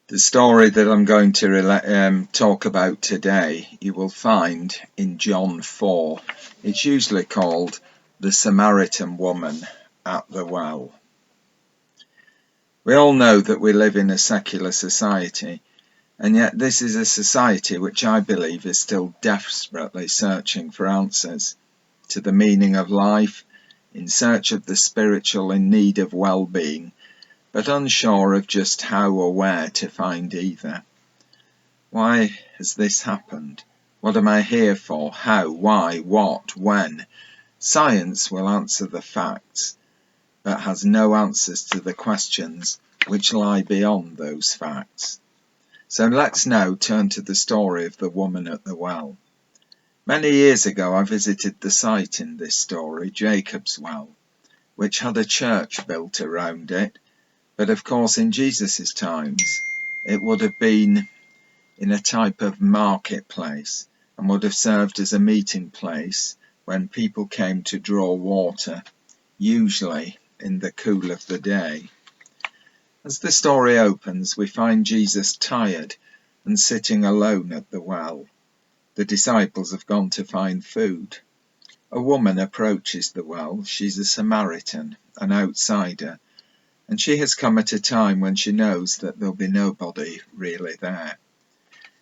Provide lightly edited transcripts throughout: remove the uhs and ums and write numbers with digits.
The story that I'm going to talk about today, you will find in John 4. It's usually called the Samaritan woman at the well. We all know that we live in a secular society, and yet this is a society which I believe is still desperately searching for answers to the meaning of life, in search of the spiritual, in need of well-being, but unsure of just how or where to find either. Why has this happened? What am I here for? How? Why? What? When? Science will answer the facts, but has no answers to the questions which lie beyond those facts. So let's now turn to the story of the woman at the well. Many years ago I visited the site in this story, Jacob's Well, which had a church built around it, but of course in Jesus' times it would have been in a type of marketplace and would have served as a meeting place when people came to draw water, usually in the cool of the day. As the story opens, we find Jesus tired and sitting alone at the well. The disciples have gone to find food. A woman approaches the well. She's a Samaritan, an outsider, and she has come at a time when she knows that there'll be nobody really there.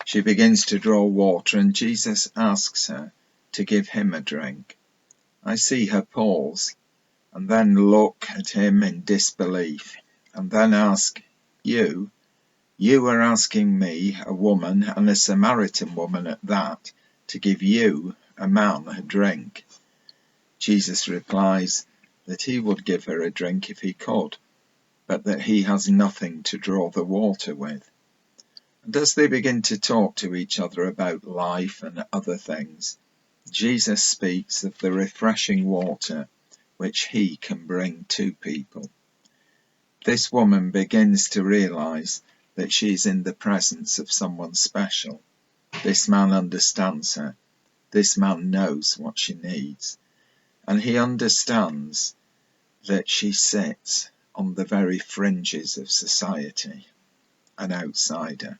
She begins to draw water, and Jesus asks her to give him a drink. I see her pause, and then look at him in disbelief, and then ask, You are asking me, a woman, and a Samaritan woman at that, to give you, a man, a drink? Jesus replies that he would give her a drink if he could, but that he has nothing to draw the water with. And as they begin to talk to each other about life and other things, Jesus speaks of the refreshing water which he can bring to people. This woman begins to realize that she's in the presence of someone special. This man understands her. This man knows what she needs. And he understands that she sits on the very fringes of society, an outsider.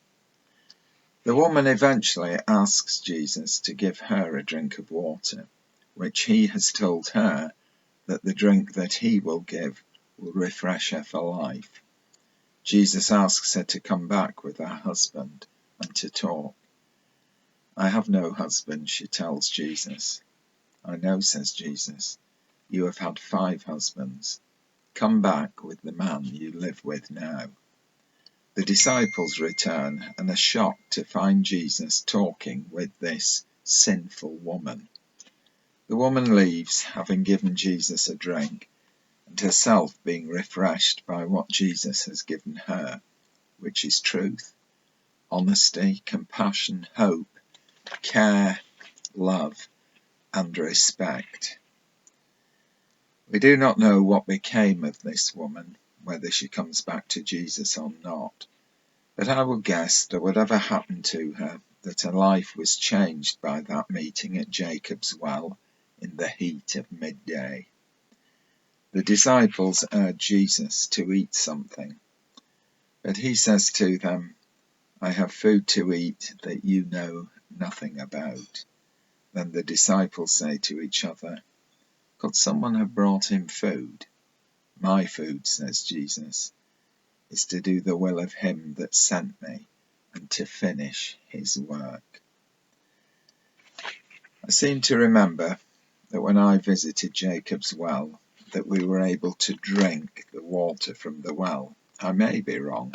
The woman eventually asks Jesus to give her a drink of water, which he has told her that the drink that he will give will refresh her for life. Jesus asks her to come back with her husband and to talk. I have no husband, she tells Jesus. I know, says Jesus, you have had 5 husbands. Come back with the man you live with now. The disciples return and are shocked to find Jesus talking with this sinful woman. The woman leaves, having given Jesus a drink, and herself being refreshed by what Jesus has given her, which is truth, honesty, compassion, hope, care, love, and respect. We do not know what became of this woman, whether she comes back to Jesus or not. But I will guess that whatever happened to her, that her life was changed by that meeting at Jacob's Well in the heat of midday. The disciples urge Jesus to eat something, but he says to them, I have food to eat that you know nothing about. Then the disciples say to each other, Could someone have brought him food? My food, says Jesus, is to do the will of him that sent me and to finish his work. I seem to remember that when I visited Jacob's Well, that we were able to drink the water from the well. I may be wrong,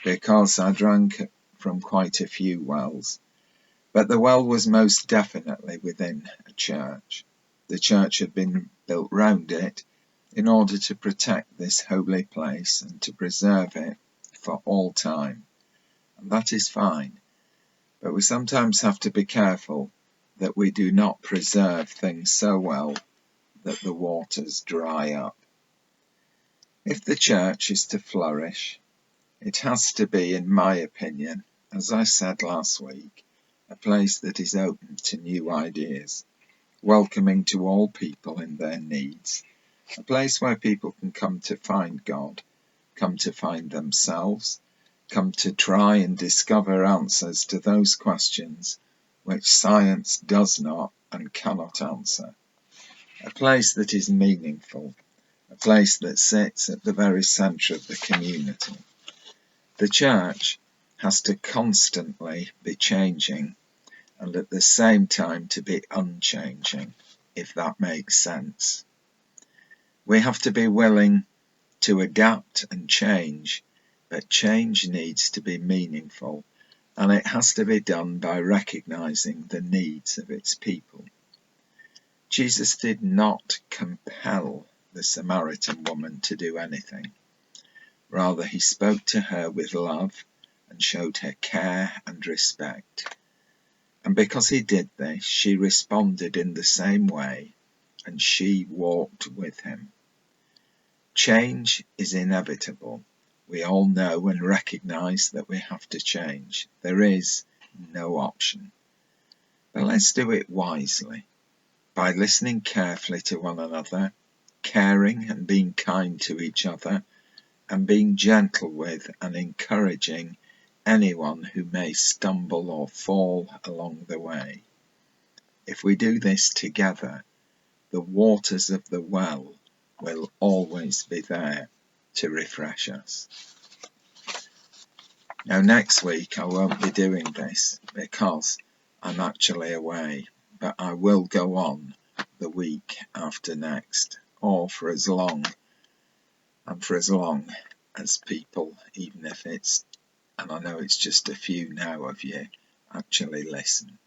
because I drank from quite a few wells, but the well was most definitely within a church. The church had been built round it in order to protect this holy place and to preserve it for all time. And that is fine, but we sometimes have to be careful that we do not preserve things so well that the waters dry up. If the church is to flourish, it has to be, in my opinion, as I said last week, a place that is open to new ideas, welcoming to all people in their needs, a place where people can come to find God, come to find themselves, come to try and discover answers to those questions which science does not and cannot answer. A place that is meaningful, a place that sits at the very centre of the community. The church has to constantly be changing and at the same time to be unchanging, if that makes sense. We have to be willing to adapt and change, but change needs to be meaningful, and it has to be done by recognizing the needs of its people. Jesus did not compel the Samaritan woman to do anything. Rather, he spoke to her with love and showed her care and respect. And because he did this, she responded in the same way, and she walked with him. Change is inevitable. We all know and recognize that we have to change. There is no option. But let's do it wisely, by listening carefully to one another, caring and being kind to each other, and being gentle with and encouraging anyone who may stumble or fall along the way. If we do this together, the waters of the well will always be there to refresh us. Now next week I won't be doing this because I'm actually away, but I will go on the week after next, or for as long as people, even if it's, and I know it's just a few now of you, actually listen.